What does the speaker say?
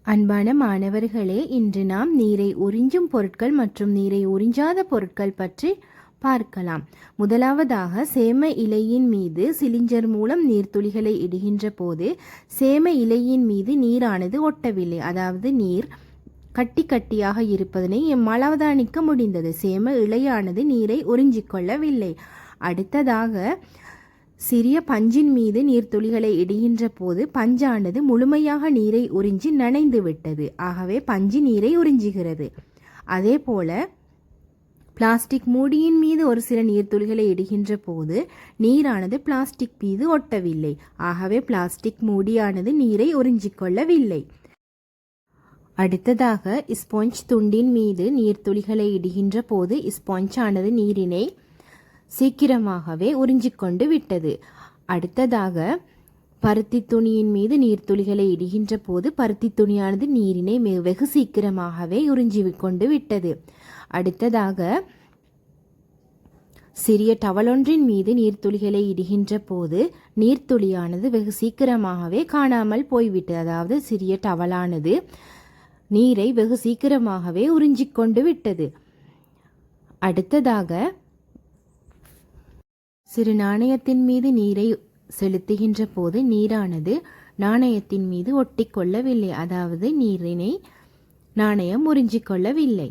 அன்பான மாணவர்களே, இன்று நாம் நீரை உறிஞ்சும் பொருட்கள் மற்றும் நீரை உறிஞ்சாத பொருட்கள் பற்றி பார்க்கலாம். முதலாவதாக, சேம இலையின் மீது சிலிண்டர் மூலம் நீர்த்துளிகளை இடுகின்ற போது சேம இலையின் மீது நீரானது ஒட்டவில்லை. அதாவது நீர் கட்டி கட்டியாக இருப்பதனை எம்மால் அவதானிக்க முடிந்தது. சேம இலையானது நீரை உறிஞ்சிக்கொள்ளவில்லை. அடுத்ததாக, சிறிய பஞ்சின் மீது நீர்த்துளிகளை இடுகின்ற போது பஞ்சானது முழுமையாக நீரை உறிஞ்சி நனைந்து விட்டது. ஆகவே பஞ்சு நீரை உறிஞ்சுகிறது. அதே போல பிளாஸ்டிக் மூடியின் மீது ஒரு சில நீர்த்துளிகளை இடுகின்ற போது நீரானது பிளாஸ்டிக் மீது ஒட்டவில்லை. ஆகவே பிளாஸ்டிக் மூடியானது நீரை உறிஞ்சிக்கொள்ளவில்லை. அடுத்ததாக, ஸ்பாஞ்ச் துண்டின் மீது நீர்த்துளிகளை இடுகின்ற போது ஸ்பாஞ்சானது நீரினை சீக்கிரமாகவே உறிஞ்சிக்கொண்டு விட்டது. அடுத்ததாக, பருத்தி துணியின் மீது நீர்த்துளிகளை இடுகின்ற போது பருத்தி துணியானது நீரினை வெகு சீக்கிரமாகவே உறிஞ்சி கொண்டு விட்டது. அடுத்ததாக, சிறிய டவலொன்றின் மீது நீர்த்துளிகளை இடுகின்ற போது நீர்த்துளியானது வெகு சீக்கிரமாகவே காணாமல் போய்விட்டது. அதாவது சிறிய டவலானது நீரை வெகு சீக்கிரமாகவே உறிஞ்சிக்கொண்டு விட்டது. அடுத்ததாக, சிறு நாணயத்தின் மீது நீரை செலுத்துகின்ற போது நீரானது நாணயத்தின் மீது ஒட்டிக்கொள்ளவில்லை. அதாவது நீரினை நாணயம் உறிஞ்சிக்கொள்ளவில்லை.